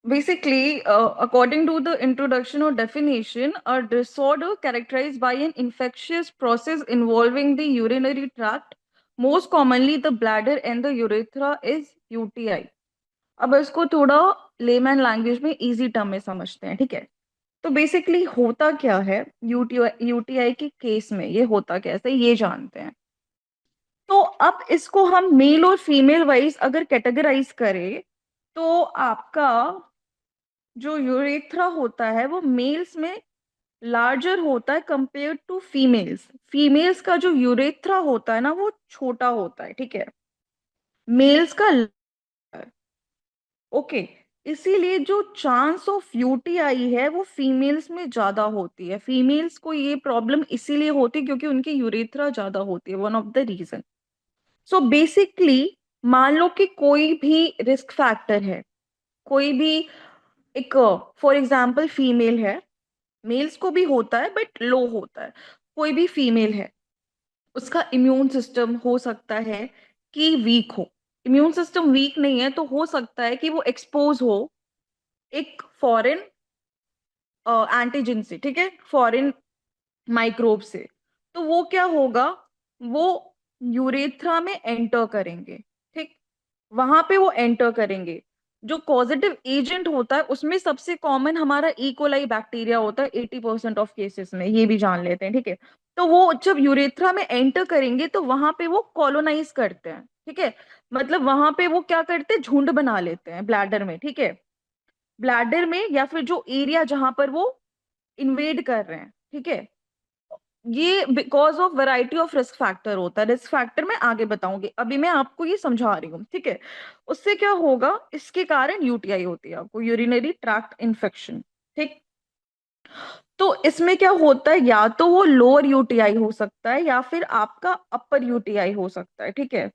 Basically, according to the introduction or definition, a disorder characterized by an infectious process involving the urinary tract, most commonly the bladder and the urethra, is UTI. अब इसको थोड़ा layman language में easy term में समझते हैं, ठीक है। तो बेसिकली होता क्या है यूटीआई यूटीआई के केस में, ये होता कैसे ये जानते हैं। तो अब इसको हम मेल और फीमेल वाइज अगर कैटेगराइज करें, तो आपका जो यूरेथ्रा होता है वो मेल्स में लार्जर होता है कंपेयर टू फीमेल्स। फीमेल्स का जो यूरेथ्रा होता है ना वो छोटा होता है, ठीक है, मेल्स का। ओके, इसीलिए जो चांस ऑफ यूटीआई है वो फीमेल्स में ज्यादा होती है। फीमेल्स को ये प्रॉब्लम इसीलिए होती है क्योंकि उनकी यूरेथ्रा ज्यादा होती है, one of the reason. So basically मान लो कि कोई भी रिस्क फैक्टर है, कोई भी एक, फॉर एग्जाम्पल फीमेल है, मेल्स को भी होता है बट लो होता है, कोई भी फीमेल है, उसका इम्यून सिस्टम हो सकता है कि वीक हो। इम्यून सिस्टम वीक नहीं है तो हो सकता है कि वो एक्सपोज हो एक फॉरेन एंटीजन से, ठीक है, फॉरेन माइक्रोब से। तो वो क्या होगा, वो यूरेथ्रा में एंटर करेंगे, ठीक, वहां पे वो एंटर करेंगे। जो पॉजिटिव एजेंट होता है उसमें सबसे कॉमन हमारा इकोलाई बैक्टीरिया होता है 80% ऑफ केसेस में, ये भी जान लेते हैं, ठीक है। तो वो जब यूरेथ्रा में एंटर करेंगे तो वहां पे वो कॉलोनाइज करते हैं, ठीक है, मतलब वहां पे वो क्या करते हैं, झुंड बना लेते हैं ब्लैडर में, ठीक है, ब्लैडर में या फिर जो एरिया जहां पर वो इन्वेड कर रहे हैं, ठीक है। ये because of variety of risk factor होता है, रिस्क फैक्टर मैं आगे बताऊंगी, अभी मैं आपको ये समझा रही हूँ, ठीक है। उससे क्या होगा, इसके कारण यूटीआई होती है आपको, यूरिनरी ट्रैक्ट इन्फेक्शन, ठीक। तो इसमें क्या होता है, या तो वो लोअर यूटीआई हो सकता है या फिर आपका अपर यूटीआई हो सकता है, ठीक है।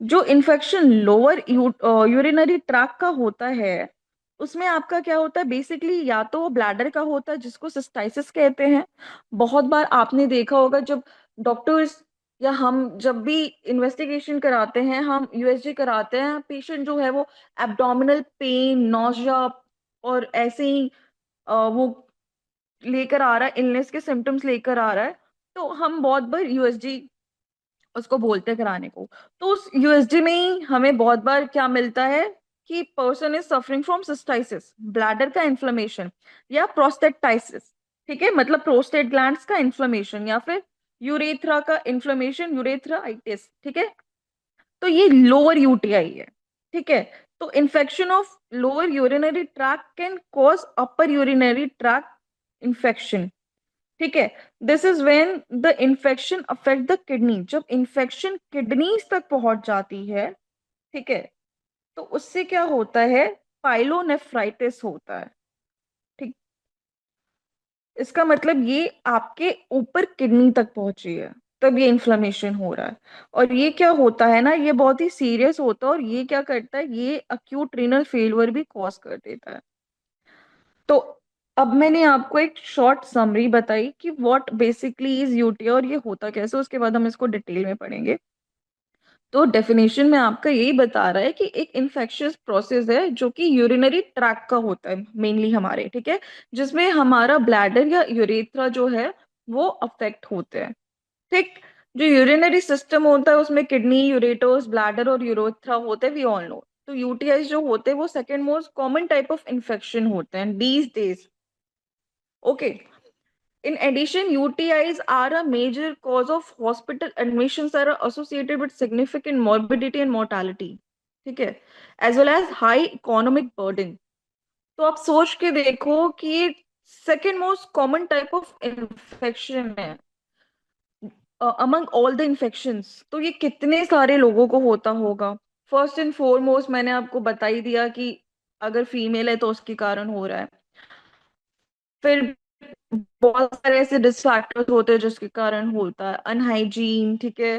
जो इन्फेक्शन लोअर यूरिनरी ट्रैक का होता है उसमें आपका क्या होता है, बेसिकली या तो वो ब्लैडर का होता है जिसको सिस्टाइसिस कहते हैं। बहुत बार आपने देखा होगा जब डॉक्टर्स या हम जब भी इन्वेस्टिगेशन कराते हैं, हम यूएसजी कराते हैं, पेशेंट जो है वो एब्डोमिनल पेन, नौजिया और ऐसे ही वो लेकर आ रहा है, इलनेस के सिम्टम्स लेकर आ रहा है, तो हम बहुत बार यूएसजी उसको बोलते हैं कराने को। तो उस यूएसडी में ही हमें बहुत बार क्या मिलता है कि person is suffering from cystitis, bladder का इन्फ्लेमेशन, या प्रोस्टेटाइसिस, ठीक है, मतलब प्रोस्टेट ग्लैंड्स का इन्फ्लेमेशन, या फिर यूरेथ्रा का इन्फ्लेमेशन, यूरेथ्राइटिस, ठीक है। तो ये लोअर यूटीआई है, ठीक है। तो infection of lower urinary tract can cause upper urinary tract infection, ठीक है। This is when the infection affect the kidney, जब इन्फेक्शन किडनीज तक पहुंच जाती है, ठीक है, तो उससे क्या होता है, पाइलोनेफ्राइटिस होता है, ठीक। इसका मतलब ये आपके ऊपर किडनी तक पहुंची है, तब ये इन्फ्लेमेशन हो रहा है। और ये क्या होता है ना, ये बहुत ही सीरियस होता है, और ये क्या करता है, ये अक्यूट रीनल फेलियर भी कॉज कर देता है। तो अब मैंने आपको एक शॉर्ट समरी बताई कि व्हाट बेसिकली इज यूटीआई और ये होता कैसे, उसके बाद हम इसको डिटेल में पढ़ेंगे। तो डेफिनेशन में आपका यही बता रहा है कि एक इन्फेक्शियस प्रोसेस है जो कि यूरिनरी ट्रैक का होता है मेनली हमारे, ठीक है, जिसमें हमारा ब्लैडर या यूरेथ्रा जो है वो अफेक्ट होते हैं, ठीक। जो यूरिनरी सिस्टम होता है उसमें किडनी, यूरेटर्स, ब्लैडर और यूरेथ्रा होते हैं, वी ऑल नो। तो यूटीआई जो होते हैं वो second most common type of infection होते हैं these days, okay. In addition, UTIs are a major cause of hospital admissions that are associated with significant morbidity and mortality, ठीक है, as well as high economic burden। तो आप सोच के देखो कि ये second most common type of infection है अमंग ऑल द इन्फेक्शंस, तो ये कितने सारे लोगों को होता होगा। फर्स्ट एंड फॉरमोस्ट मैंने आपको बता ही दिया कि अगर फीमेल है तो उसके कारण हो रहा है। फिर बहुत सारे ऐसे रिस्क फैक्टर्स होते हैं जिसके कारण होता है, अनहाइजीन, ठीक है,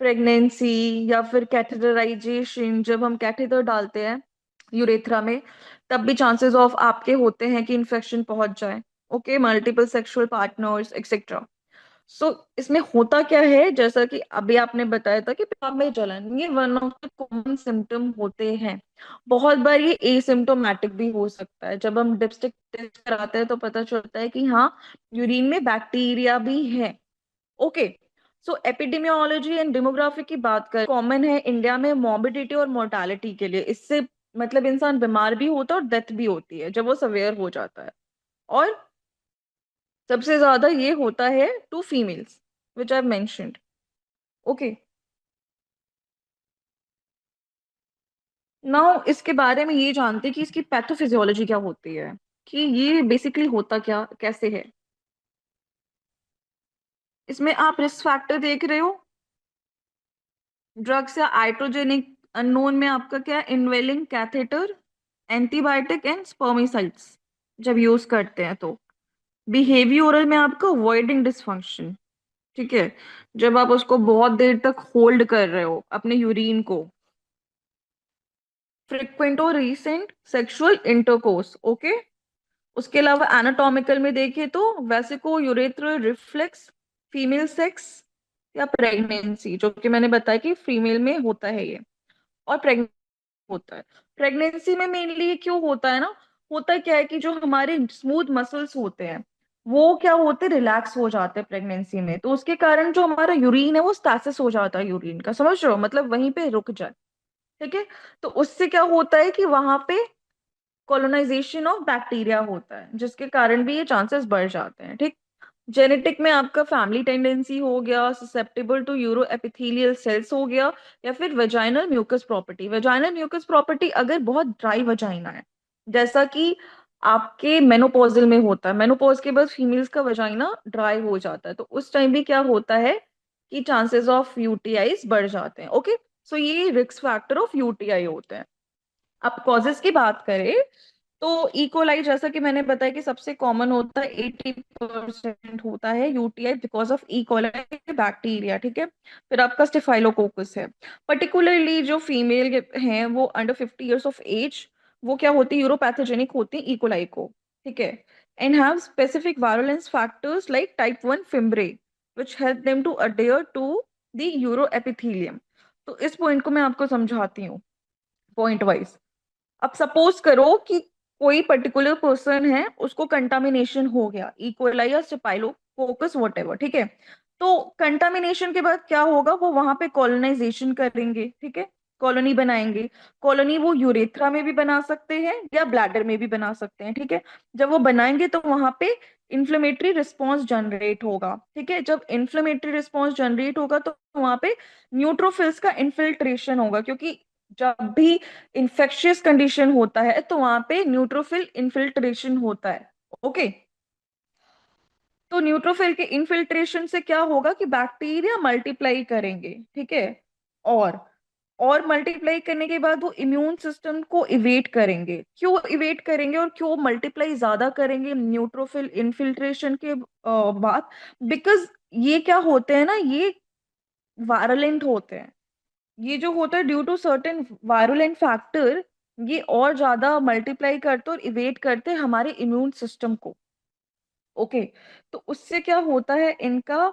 प्रेगनेंसी, या फिर कैथेटराइजेशन, जब हम कैथेटर डालते हैं यूरेथ्रा में तब भी चांसेस ऑफ आपके होते हैं कि इन्फेक्शन पहुंच जाए, okay, multiple sexual partners etcetera. So इसमें होता क्या है, जैसा कि अभी आपने बताया था कि पेशाब में जलन, ये one of the common symptom होते हैं। बहुत बार ये एसिम्टोमेटिक भी हो सकता है। जब हम डिपस्टिक टेस्ट कराते हैं तो पता चलता है कि हाँ, यूरिन में बैक्टीरिया भी है। Okay. So epidemiology and demography की बात करें, कॉमन है इंडिया में मॉर्बिडिटी और मोर्टालिटी के लिए। इससे मतलब इंसान बीमार भी होता है और डेथ भी होती है जब वो सवेयर हो जाता है। और सबसे ज्यादा ये होता है to females, which I mentioned. Okay. Now इसके बारे में ये जानते हैं कि इसकी पैथोफिजियोलॉजी क्या होती है, कि ये बेसिकली होता क्या कैसे है। इसमें आप रिस्क फैक्टर देख रहे हो, ड्रग्स या आइट्रोजेनिक अननोन में आपका क्या, इनवेलिंग कैथेटर, एंटीबायोटिक एंड स्पर्मिसाइड्स जब यूज करते हैं तो। बिहेवियरल में आपका वॉइडिंग डिसफंक्शन, ठीक है, जब आप उसको बहुत देर तक होल्ड कर रहे हो अपने यूरिन को। फ्रिक्वेंट और रीसेंट सेक्सुअल इंटरकोर्स, ओके। उसके अलावा एनाटॉमिकल में देखें तो vesico urethral reflex, female sex या प्रेगनेंसी, जो कि मैंने बताया कि फीमेल में होता है ये। और प्रेगनेंसी होता है। प्रेगनेंसी में मेनली ये क्यों होता है ना, होता क्या है कि जो हमारे स्मूथ मसल्स होते हैं वो क्या होते हैं, रिलैक्स हो जाते हैं प्रेगनेंसी में। तो उसके कारण जो हमारा यूरिन है वो स्टासिस हो जाता है यूरिन का, समझ रहे हो, मतलब वहीं पे रुक जाए। ठीक है। तो उससे क्या होता है कि वहां पे कॉलोनाइजेशन ऑफ बैक्टीरिया होता है, जिसके कारण भी ये चांसेस बढ़ जाते हैं। ठीक। जेनेटिक में आपका फैमिली टेंडेंसी हो गया, susceptible to uro epithelial cells हो गया, या फिर vaginal mucus property. Vaginal mucus property अगर बहुत ड्राई वजाइना है, जैसा कि आपके मेनोपॉजल में होता है, मेनोपॉज के बाद फीमेल्स का वजाइना ड्राई हो जाता है, तो उस टाइम भी क्या होता है कि चांसेस ऑफ यूटीआईज बढ़ जाते हैं। ओके। सो ये रिस्क फैक्टर ऑफ यूटीआई होते हैं। अब कॉजेस की बात करें तो इकोलाई, जैसा कि मैंने बताया कि सबसे कॉमन होता है, 80% होता है UTI because of E coli bacteria. ठीक है। फिर आपका स्टेफाइलोकोकस है। पर्टिकुलरली जो फीमेल हैं वो अंडर 50 ईयर्स ऑफ एज, वो क्या होती है, यूरोपैथोजेनिक होती है इकोलाई को। ठीक है। And have specific virulence factors like type 1 fimbriae which help them to adhere to the uro epithelium. तो इस पॉइंट को मैं आपको समझाती हूँ पॉइंट वाइज। अब सपोज करो कि कोई पर्टिकुलर पर्सन है, उसको कंटामिनेशन हो गया, इकोलाई या स्टेफाइलोकोकस वॉटेवर, ठीक है। तो कंटामिनेशन के बाद क्या होगा, वो वहां पे कॉलोनाइजेशन करेंगे, ठीक है, कॉलोनी बनाएंगे। कॉलोनी वो यूरेथ्रा में भी बना सकते हैं या ब्लैडर में भी बना सकते हैं, ठीक है। जब वो बनाएंगे तो वहां पे इन्फ्लेमेटरी रिस्पॉन्स जनरेट होगा, ठीक है। जब इन्फ्लेमेटरी रिस्पॉन्स जनरेट होगा तो वहां पे न्यूट्रोफिल्स का इन्फिल्ट्रेशन होगा, क्योंकि जब भी इंफेक्शियस कंडीशन होता है तो वहां पे न्यूट्रोफिल इन्फिल्ट्रेशन होता है। ओके। तो न्यूट्रोफिल के इन्फिल्ट्रेशन से क्या होगा कि बैक्टीरिया मल्टीप्लाई करेंगे, ठीक है। और और मल्टीप्लाई करने के बाद वो इम्यून सिस्टम को इवेट करेंगे। क्यों इवेट करेंगे और क्यों मल्टीप्लाई ज्यादा करेंगे न्यूट्रोफिल इन्फिल्ट्रेशन के बाद? बिकॉज ये क्या होते हैं ना, ये वायरलेंट होते हैं। ये जो होता है due to certain virulent factor, ये और ज्यादा मल्टीप्लाई करते और इवेट करते हमारे इम्यून सिस्टम को। ओके। तो उससे क्या होता है इनका,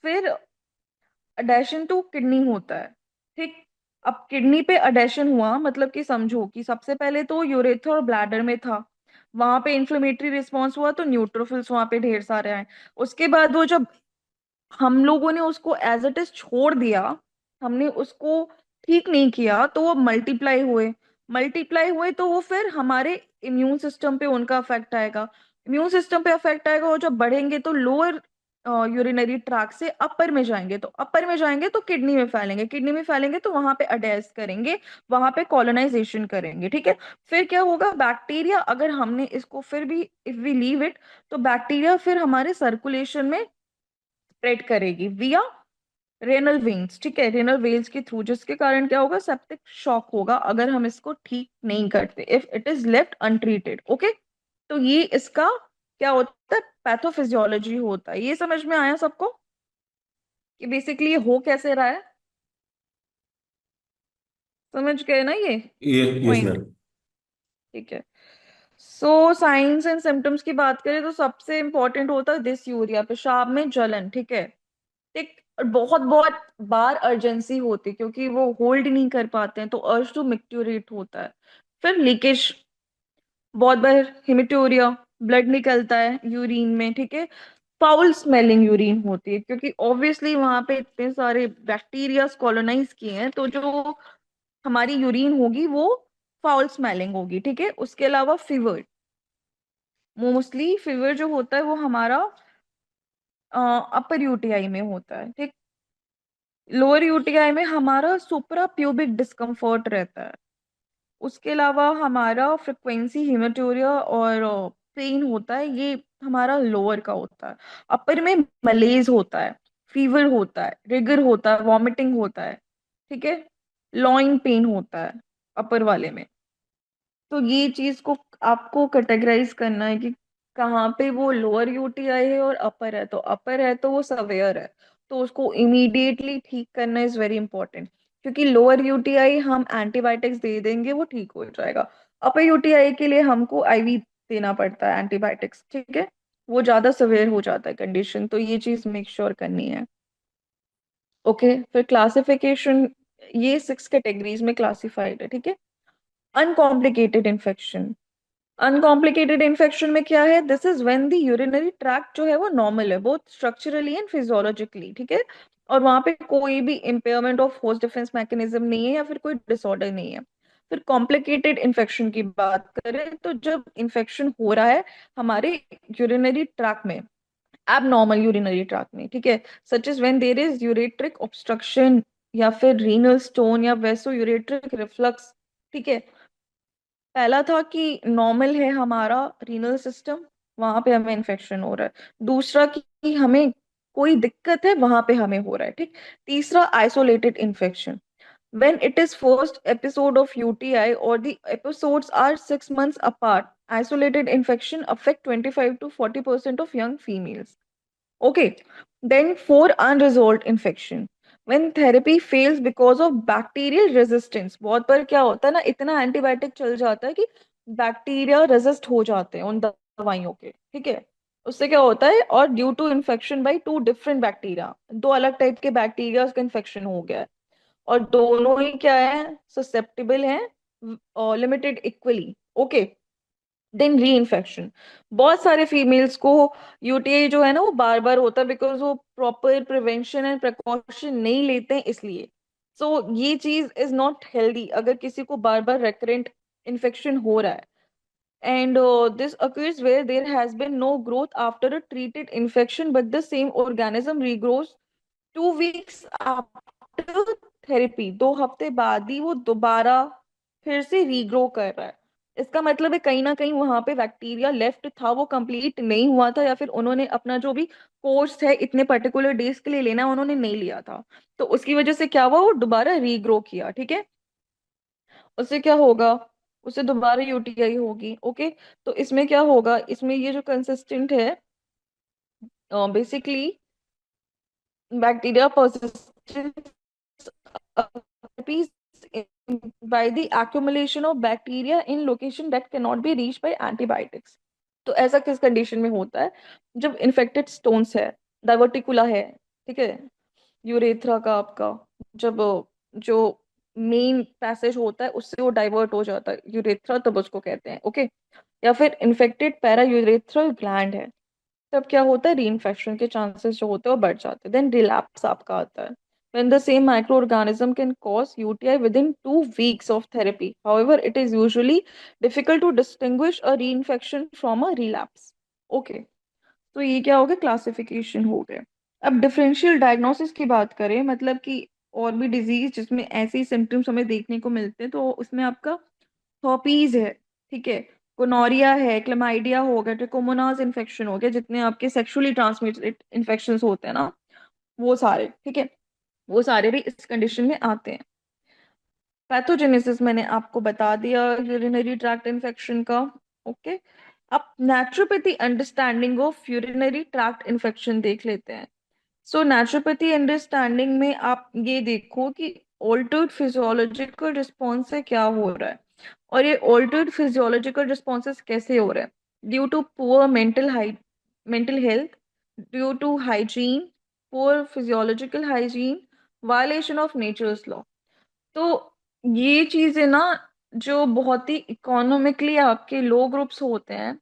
फिर अडेशन टू किडनी होता है। ठीक। अब किडनी पे अडेशन हुआ मतलब कि समझो कि सबसे पहले तो यूरेथ्रा और ब्लैडर में था, वहां पे इन्फ्लेमेटरी रिस्पॉन्स हुआ तो न्यूट्रोफिल्स वहां पे ढेर सारे आए। उसके बाद वो जब हम लोगों ने उसको एज इट इज छोड़ दिया, हमने उसको ठीक नहीं किया, तो वो मल्टीप्लाई हुए तो वो फिर हमारे इम्यून सिस्टम पे उनका अफेक्ट आएगा। इम्यून सिस्टम पे अफेक्ट आएगा, और जब बढ़ेंगे तो लोअर यूरिनरी ट्रैक से अपर में जाएंगे, तो अपर में जाएंगे तो किडनी में फैलेंगे, किडनी में फैलेंगे तो वहां पे अडेस करेंगे, वहां पे कॉलोनाइजेशन करेंगे, ठीक है। फिर क्या होगा, बैक्टीरिया अगर हमने इसको फिर भी इफ वी लीव इट, तो बैक्टीरिया फिर हमारे सर्कुलेशन में स्प्रेड करेगी विया रेनल वेन्स, ठीक है, रेनल वेन्स के थ्रू, जिसके कारण क्या होगा, सेप्टिक शॉक होगा अगर हम इसको ठीक नहीं करते, if it is left untreated. Okay. तो ये इसका क्या होता है, पैथोफिजियोलॉजी होता है। ये समझ में आया सबको कि बेसिकली ये हो कैसे रहा है? समझ गए ना ये ये यस पॉइंट? मैम। ठीक है। सो साइंस एंड सिम्टम्स की बात करें तो सबसे इंपॉर्टेंट होता है डिसयूरिया, पेशाब में जलन, ठीक है। ठीक। और बहुत बहुत बार अर्जेंसी होती है क्योंकि वो होल्ड नहीं कर पाते हैं, तो अर्ज टू मिक्टूरेट होता है। फिर लीकेज, बहुत बार हेमेटोरिया, ब्लड निकलता है यूरिन में, ठीक है। फाउल स्मेलिंग यूरिन होती है क्योंकि ऑब्वियसली वहां पे इतने सारे बैक्टीरिया कॉलोनाइज किए हैं, तो जो हमारी यूरिन होगी वो फाउल स्मेलिंग होगी, ठीक है। उसके अलावा फीवर, मोस्टली फीवर जो होता है वो हमारा अपर यूटीआई में होता है, ठीक। लोअर यूटीआई में हमारा सुप्रा प्यूबिक डिस्कम्फर्ट रहता है। उसके अलावा हमारा फ्रिक्वेंसी हेमेटोरिया और पेन होता है, ये हमारा लोअर का होता है। अपर में मलेज होता है, फीवर होता है, रिगर होता है, वॉमिटिंग होता है, ठीक है। लॉइन पेन होता है अपर वाले में। तो ये चीज को आपको कैटेगराइज करना है कि कहाँ पे वो लोअर यूटीआई है और अपर है। तो अपर है तो वो सवेयर है, तो उसको इमीडिएटली ठीक करना इज वेरी इंपॉर्टेंट। क्योंकि लोअर यूटीआई हम एंटीबायोटिक्स दे देंगे वो ठीक हो जाएगा, अपर यूटीआई के लिए हमको आईवी देना पड़ता है एंटीबायोटिक्स, ठीक है। वो ज्यादा सवेयर हो जाता है कंडीशन, तो ये चीज मेक श्योर करनी है। ओके, फिर क्लासिफिकेशन, ये 6 कैटेगरीज में क्लासिफाइड है, ठीक है। अनकॉम्प्लिकेटेड इन्फेक्शन, अनकॉम्प्लिकेटेड इन्फेक्शन में क्या है, this is when the urinary tract जो है वो नॉर्मल है, बोथ स्ट्रक्चरली एंड फिजियोलॉजिकली, ठीक है। और वहां पे कोई भी impairment of host defence mechanism नहीं है या फिर कोई डिसऑर्डर नहीं है। फिर कॉम्प्लिकेटेड इन्फेक्शन की बात करें तो जब इन्फेक्शन हो रहा है हमारे यूरिनरी ट्रैक्ट में, एबनॉर्मल यूरिनरी ट्रैक्ट में, ठीक है, such is when there is ureteric obstruction या फिर रीनल स्टोन या वेसो यूरेट्रिक रिफ्लक्स, ठीक है। पहला था कि नॉर्मल है हमारा रीनल सिस्टम, वहां पे हमें इन्फेक्शन हो रहा है। दूसरा कि हमें कोई दिक्कत है वहां पे हमें हो रहा है, ठीक। तीसरा isolated infection, when it is first episode of UTI or the episodes are 6 months apart. Isolated infection affect 25 to 40% of young females. Okay, then for unresolved infection, when therapy fails because of bacterial resistance, बहुत बार क्या होता है ना, इतना antibiotic चल जाता है कि बैक्टीरिया रेजिस्ट हो जाते हैं उन दवाइयों के, ठीक है। उससे क्या होता है, और due to infection by two different bacteria, दो अलग टाइप के बैक्टीरिया का इन्फेक्शन हो गया है, और दोनों ही क्या है, ससेप्टेबल है, लिमिटेड इक्वली, ओके। देन री इन्फेक्शन, बहुत सारे फीमेल्स को यूटीआई जो है ना वो बार बार होता है बिकॉज वो प्रॉपर प्रिवेंशन एंड प्रिकॉशन नहीं लेते हैं इसलिए। सो ये चीज इज नॉट हेल्दी अगर किसी को बार बार रेकरेंट इन्फेक्शन हो रहा है। And this occurs where there has been no growth after a treated infection, but the same organism regrows 2 weeks after therapy, 2 हफ्ते बाद ही वो दोबारा फिर से रीग्रो कर रहा है। इसका मतलब है कहीं ना कहीं वहां पे बैक्टीरिया लेफ्ट था, वो कंप्लीट नहीं हुआ था, या फिर उन्होंने अपना जो भी कोर्स है इतने पर्टिकुलर डेज के लिए लेना है उन्होंने नहीं लिया था। तो उसकी वजह से क्या हुआ, वो दोबारा रीग्रो किया, ठीक है। उससे क्या होगा, उससे दोबारा यूटीआई होगी, ओके। तो इसमें क्या होगा, इसमें ये जो कंसिस्टेंट है, basically bacteria persistence appears by the accumulation of bacteria in location that cannot be reached by antibiotics। तो ऐसा किस कंडीशन में होता है, जब इन्फेक्टेड स्टोन्स है, डाइवर्टिकुला है, ठीक है, यूरेथ्रा का आपका, जब जो मेन पैसेज होता है उससे वो डाइवर्ट हो जाता है यूरेथ्रा, तब उसको कहते हैं, ओके। या फिर इन्फेक्टेड पैरा यूरेथ्रल ग्लैंड है, तब क्या होता है, री इन्फेक्शन के चांसेस जो होते हैं वो बढ़ जाते हैं। देन रिलैप्स आपका आता है, when the same microorganism can cause UTI within 2 weeks of therapy. However, it is usually difficult to distinguish a reinfection from a relapse. Okay, तो ये क्या हो गया, क्लासिफिकेशन हो गया। अब डिफरेंशियल डायग्नोसिस की बात करें, मतलब कि और भी डिजीज जिसमें ऐसे ही सिम्टम्स हमें देखने को मिलते हैं, तो उसमें आपका हॉपीज है, ठीक है, गोनोरिया है, क्लमाइडिया हो गया, ट्रिकोमोनाज इन्फेक्शन हो गया, जितने आपके सेक्सुअली ट्रांसमिटेड इन्फेक्शंस होते हैं ना, वो सारे, ठीक है, वो सारे भी इस कंडीशन में आते हैं। पैथोजेनेसिस मैंने आपको बता दिया यूरिनरी ट्रैक्ट इन्फेक्शन का, ओके। अब naturopathy understanding of urinary tract infection देख लेते हैं। सो नेचुरोपैथी अंडरस्टैंडिंग में आप ये देखो कि ऑल्टर्ड फिजियोलॉजिकल रिस्पॉन्स से क्या हो रहा है, और ये ऑल्टर्ड फिजियोलॉजिकल रिस्पॉन्सेस कैसे हो रहे हैं, due to poor mental health, due to hygiene, poor physiological hygiene, violation of nature's law। तो ये चीजें ना, जो बहुत ही इकोनॉमिकली आपके लो ग्रुप्स होते हैं,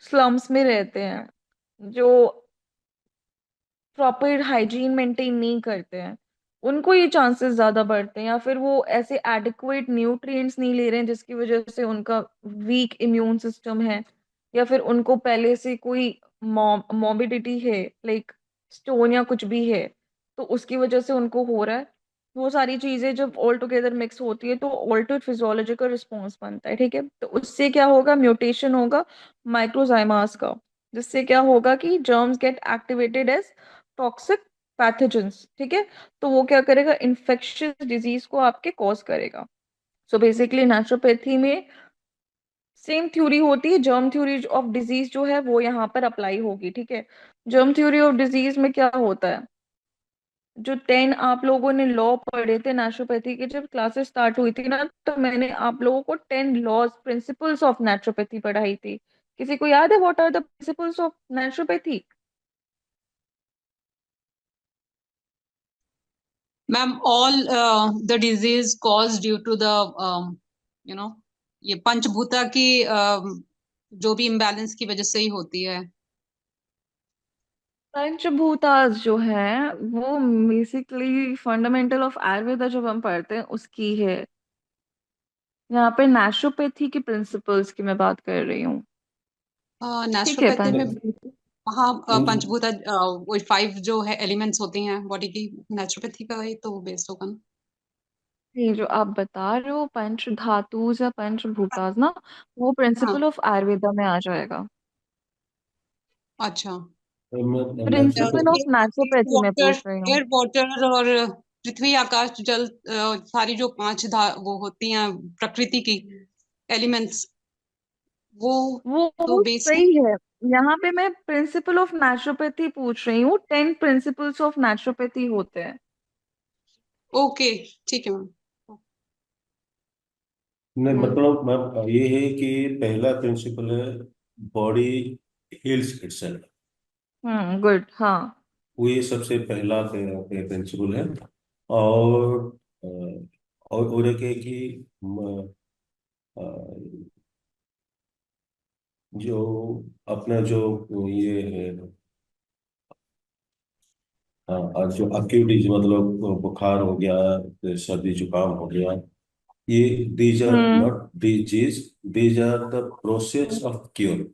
स्लम्स में रहते हैं, जो प्रॉपर हाइजीन मेंटेन नहीं करते हैं, उनको ये चांसेस ज्यादा बढ़ते हैं। या फिर वो ऐसे एडिक्वेट न्यूट्रिएंट्स नहीं ले रहे हैं जिसकी वजह से उनका वीक इम्यून सिस्टम है, या फिर उनको पहले से कोई मॉर्बिडिटी है, लाइक स्टोन या कुछ भी है, तो उसकी वजह से उनको हो रहा है। वो सारी चीजें जब ऑल टुगेदर मिक्स होती है तो ऑल्टर्ड फिजियोलॉजिकल रिस्पॉन्स बनता है, ठीक है। तो उससे क्या होगा, म्यूटेशन होगा माइक्रोजाइमास का, जिससे क्या होगा कि germs get activated as toxic pathogens, ठीक है। तो वो क्या करेगा, इन्फेक्शियस डिजीज को आपके कॉज करेगा। सो बेसिकली नेचुरोपैथी में सेम थ्योरी होती है, जर्म थ्योरी ऑफ डिजीज जो है वो यहाँ पर अप्लाई होगी, ठीक है। जर्म थ्योरी ऑफ डिजीज में क्या होता है, जो 10 आप लोगों ने लॉ पढ़े थे नेचुरोपैथी के, जब क्लासेस स्टार्ट हुई थी ना, तो मैंने आप लोगों को 10 लॉज प्रिंसिपल्स ऑफ नेचुरोपैथी पढ़ाई थी। किसी को याद है what are the principles of naturopathy? Ma'am, all the disease cause due to the you know ये पंचभूता की जो भी इम्बैलेंस की वजह से ही होती है। पंचभूतास जो है वो बेसिकली फंडामेंटल ऑफ आयुर्वेदा जब हम पढ़ते हैं उसकी है। यहाँ पे नेचुरोपैथी की प्रिंसिपल्स की मैं बात कर रही हूँ, ठीक है। नेचुरोपैथी में वहाँ पंचभूता वो 5 जो है एलिमेंट्स होती हैं बॉडी की, नेचुरोपैथी का ही तो बेस्ड होगा ना। ये जो आप बता रहे हो पंच धातुज या पंचभूतास ना, वो हाँ। प्रिंसिपल ऑफ आयुर्वेदा में आ जाएगा। अच्छा। प्रिंसिपल ऑफ नेचुरोपैथी में वाटर, पूछ रही हूँ। एयर वाटर और पृथ्वी आकाश जल, सारी जो 5 वो होती हैं प्रकृति की एलिमेंट्स, वो तो वो बेसिक। सही है। यहाँ पे मैं प्रिंसिपल ऑफ नेचुरोपैथी पूछ रही हूँ, 10 प्रिंसिपल्स ऑफ नेचुरोपैथी होते हैं। ओके, ठीक है मैम। नहीं, मतलब मैम ये है कि पहला प्रिंसिपल है बॉडी हील्स इटसेल्फ। गुड, हाँ। वो ये सबसे पहला प्रिंसिपल है। और अ, और एक है कि अ, जो अपना जो ये है, जो एक्यूटीज मतलब बुखार हो गया, सर्दी जुकाम हो गया, ये these are hmm. Not disease, these are the process of cure.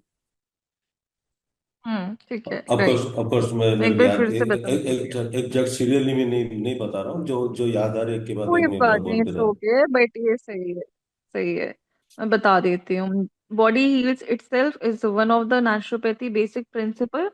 ठीक है, ऑफकोर्स राइट। ऑफकोर्स मैं एक मेरे को बार याद फिर से बता दीजिए। एग्जैक्ट सीरियली में नहीं बता रहा हूँ, जो जो याद आ रहा है के बाद एक कोई मैं बात नहीं, बोलते इट्स रहा। ओके, बट ये सही है, सही है। मैं बता देती हूँ। Body heels itself is one of the naturopathy basic principle,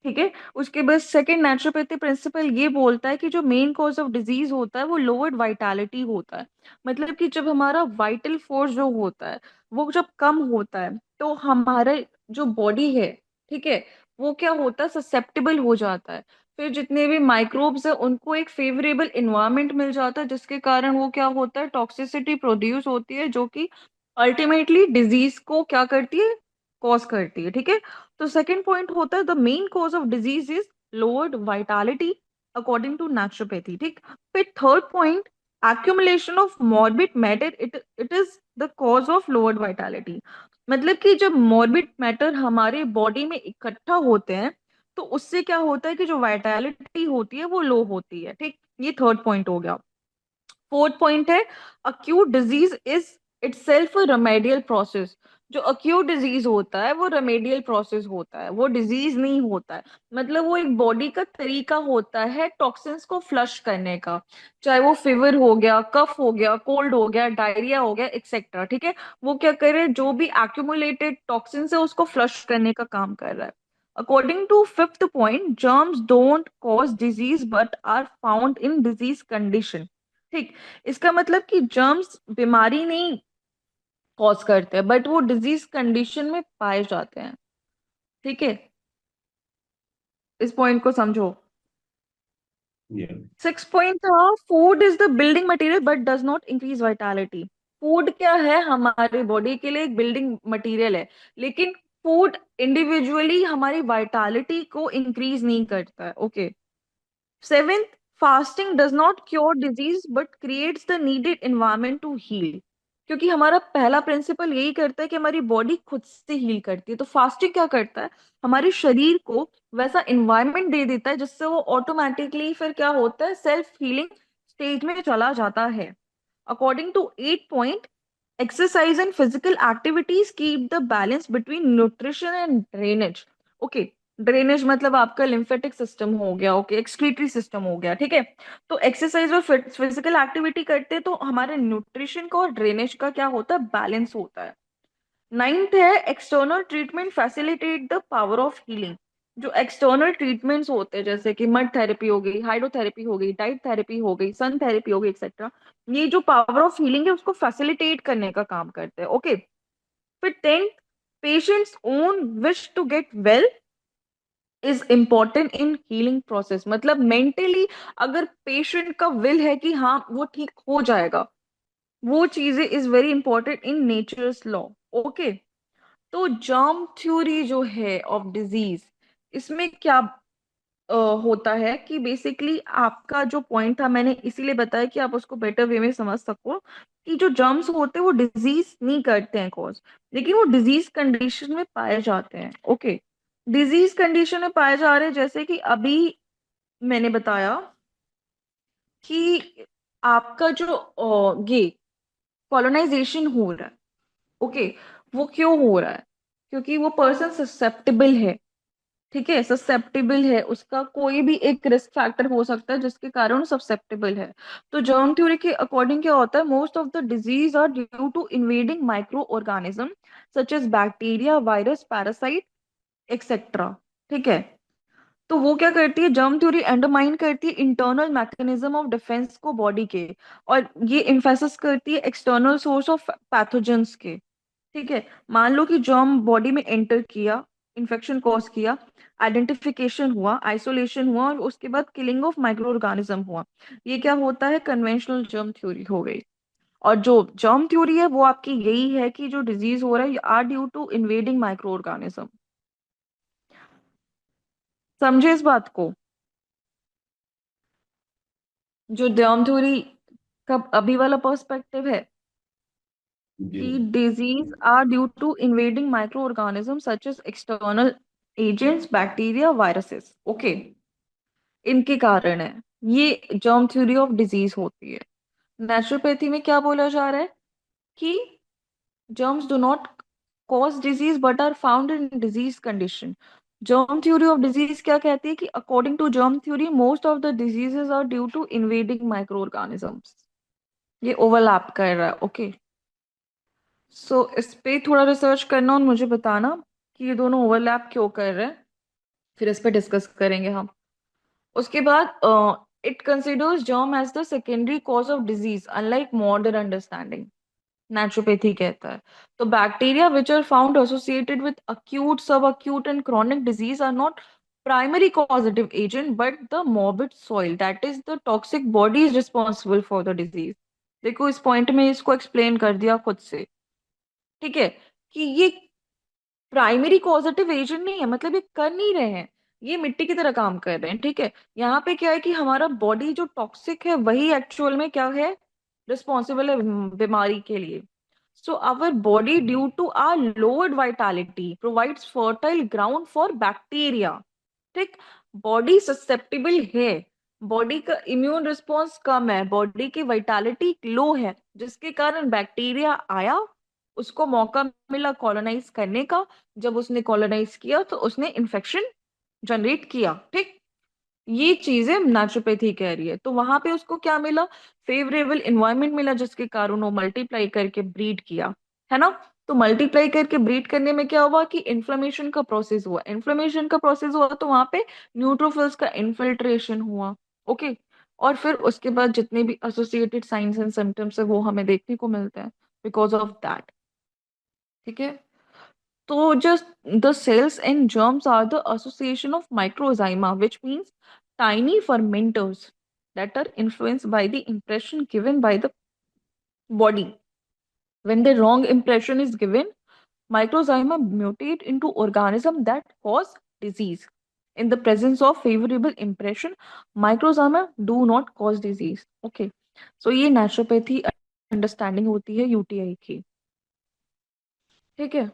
ठीक है। उसके बाद सेकंड नेचुरोपैथी प्रिंसिपल ये बोलता है कि जो मेन कॉज ऑफ डिजीज होता है वो लोअर्ड वाइटालिटी होता है। मतलब कि जब हमारा वाइटल फोर्स जो होता है वो जब कम होता है, तो हमारे जो बॉडी है, ठीक है, वो क्या होता है, ससेप्टेबल हो जाता है। फिर जितने भी माइक्रोब्स है उनको एक फेवरेबल इन्वायरमेंट मिल जाता है, जिसके कारण वो क्या होता है, टॉक्सिसिटी प्रोड्यूस होती है, जो कि अल्टीमेटली डिजीज को क्या करती है, कॉज करती है, ठीक है। तो सेकंड पॉइंट होता है the main cause of disease is lowered vitality according to naturopathy, ठीक। फिर third point, accumulation of morbid matter, it is the cause of lowered vitality. मतलब कि जब मॉर्बिड मैटर हमारे बॉडी में इकट्ठा होते हैं, तो उससे क्या होता है कि जो वाइटैलिटी होती है वो लो होती है, ठीक। ये थर्ड पॉइंट हो गया। फोर्थ पॉइंट है acute disease is itself a remedial process. जो अक्यूट डिजीज होता है वो रेमेडियल प्रोसेस होता है, वो डिजीज नहीं होता है। मतलब वो एक बॉडी का तरीका होता है टॉक्सिन्स को फ्लश करने का, चाहे वो फीवर हो गया, कफ हो गया, कोल्ड हो गया, डायरिया हो गया, एक्सेट्रा, ठीक है। वो क्या करे, जो भी एक्यूमुलेटेड टॉक्सिन्स है उसको फ्लश करने का काम कर रहा है। According to fifth point, germs don't cause disease but are found in disease condition, ठीक। इसका मतलब कि जर्म्स बीमारी नहीं कॉज करते हैं, बट वो डिजीज कंडीशन में पाए जाते हैं, ठीक है। इस पॉइंट को समझो। Yeah. सिक्स पॉइंट था, food is the building material but does not increase vitality. Food क्या है, हमारे बॉडी के लिए एक बिल्डिंग मटेरियल है, लेकिन फूड इंडिविजुअली हमारी वाइटालिटी को इंक्रीज नहीं करता है। Okay. Seventh, fasting does not cure disease but creates the needed environment to heal. क्योंकि हमारा पहला प्रिंसिपल यही करता है कि हमारी बॉडी खुद से हील करती है। तो फास्टिंग क्या करता है, हमारे शरीर को वैसा एनवायरनमेंट दे देता है जिससे वो ऑटोमेटिकली फिर क्या होता है, सेल्फ हीलिंग स्टेज में चला जाता है। According to 8 point, exercise and physical activities keep the balance between nutrition and drainage. Okay, drainage मतलब आपका लिम्फेटिक सिस्टम हो गया, ओके, एक्सक्रीटरी सिस्टम हो गया, ठीक है। तो एक्सरसाइज और फिजिकल एक्टिविटी करते हैं तो हमारे न्यूट्रिशन का और ड्रेनेज का क्या होता है, बैलेंस होता है। नाइन्थ है, external treatment facilitate the power of healing. जो एक्सटर्नल ट्रीटमेंट्स होते हैं जैसे कि मड थेरेपी हो गई, हाइड्रोथेरेपी हो गई, डाइट थेरेपी हो गई, सन थेरेपी हो गई, एक्सेट्रा, ये जो पावर ऑफ हीलिंग है उसको फैसिलिटेट करने का काम करते हैं। ओके। फिर tenth, patient's own wish to get well is important in healing process. मतलब मेंटली अगर पेशेंट का विल है कि हाँ वो ठीक हो जाएगा, वो चीजें is very important in nature's law. Okay. तो जर्म थ्योरी जो है ऑफ डिजीज, इसमें क्या होता है कि बेसिकली आपका जो पॉइंट था मैंने इसीलिए बताया कि आप उसको बेटर वे में समझ सको, कि जो जर्म्स होते हैं वो डिजीज नहीं करते हैं कॉज, लेकिन वो डिजीज कंडीशन में पाए जाते हैं। ओके। डिजीज कंडीशन में पाए जा रहे हैं जैसे कि अभी मैंने बताया कि आपका जो ये कॉलोनाइजेशन हो रहा है, ओके, वो क्यों हो रहा है, क्योंकि वो पर्सन ससेप्टेबल है। ठीक है, ससेप्टेबल है, उसका कोई भी एक रिस्क फैक्टर हो सकता है जिसके कारण वो ससेप्टेबल है। तो जर्म थ्योरी के अकॉर्डिंग क्या होता है, most of the disease are due to invading microorganism such as bacteria, virus, parasite, etcetera. ठीक है। तो वो क्या करती है, जर्म थ्योरी एंडरमाइन करती है इंटरनल मैकेनिज्म ऑफ डिफेंस को बॉडी के, और ये इम्फेसिस करती है एक्सटर्नल सोर्स ऑफ पैथोजेंस के। ठीक है। मान लो कि जर्म बॉडी में एंटर किया, इन्फेक्शन कॉज किया, आइडेंटिफिकेशन हुआ, आइसोलेशन हुआ, और उसके बाद किलिंग ऑफ माइक्रो ऑर्गेनिज्म हुआ। ये क्या होता है, कन्वेंशनल जर्म थ्योरी हो गई। और जो जर्म थ्योरी है वो आपकी यही है कि जो डिजीज हो रहा है are due to invading microorganism. समझे इस बात को। जो जर्म थ्योरी का अभी वाला पर्सपेक्टिव है जी। कि disease are due to invading microorganism such as external agents, bacteria, viruses. Okay, इनके कारण है, ये जर्म थ्योरी ऑफ डिजीज होती है। नेचुरोपैथी में क्या बोला जा रहा है कि germs do not cause disease but are found in disease condition। germ theory of disease क्या कहती है कि according to germ theory most of the diseases are due to invading microorganisms। ये ओवरलैप कर रहा है। ओके। सो इस पे थोड़ा रिसर्च करना और मुझे बताना कि ये दोनों ओवरलैप क्यों कर रहे हैं, फिर इस पे डिस्कस करेंगे हम। उसके बाद it considers germ as the secondary cause of disease unlike modern understanding, naturopathy कहता है। तो bacteria which are found associated with acute, subacute and chronic disease are not primary causative agent but the morbid soil, that is the toxic body is responsible for the disease। देखो इस point में इसको explain कर दिया खुद से। ठीक है, कि ये प्राइमरी कॉजेटिव एजेंट नहीं है, मतलब ये कर नहीं रहे हैं, ये मिट्टी की तरह काम कर रहे हैं। ठीक है। यहाँ पे क्या है कि हमारा बॉडी जो टॉक्सिक है वही एक्चुअल में क्या है, रिस्पॉन्सिबल है बीमारी के लिए। So our body, due to our lowered vitality, provides fertile ground for bacteria। ठीक। बॉडी ससेप्टेबल है, बॉडी का इम्यून रिस्पॉन्स कम है, बॉडी की वाइटालिटी लो है, जिसके कारण बैक्टीरिया आया, उसको मौका मिला कॉलोनाइज करने का। जब उसने कॉलोनाइज किया तो उसने इन्फेक्शन जनरेट किया। ठीक। ये चीजें नेचुरोपैथी कह रही है। तो वहां पे उसको क्या मिला, फेवरेबल इन्वायरमेंट मिला जिसके कारण वो मल्टीप्लाई करके ब्रीड किया, है ना। तो मल्टीप्लाई करके ब्रीड करने में क्या हुआ कि इन्फ्लेमेशन का प्रोसेस हुआ, इन्फ्लेमेशन का प्रोसेस हुआ तो वहां पे न्यूट्रोफिल्स का इन्फिल्ट्रेशन हुआ। ओके। और फिर उसके बाद जितने भी एसोसिएटेड साइंस एंड सिम्टम्स है वो हमें देखने को मिलते हैं बिकॉज ऑफ दैट। ठीक है। तो just the cells and germs are the association of microzyma, which means tiny fermenters that are influenced by the impression given by the body. When the wrong impression is given, Microzyma mutate into organism that cause disease. In the presence of favorable impression, microzyma do not cause disease. Okay. So ये naturopathy understanding होती है UTI की. ठीक है.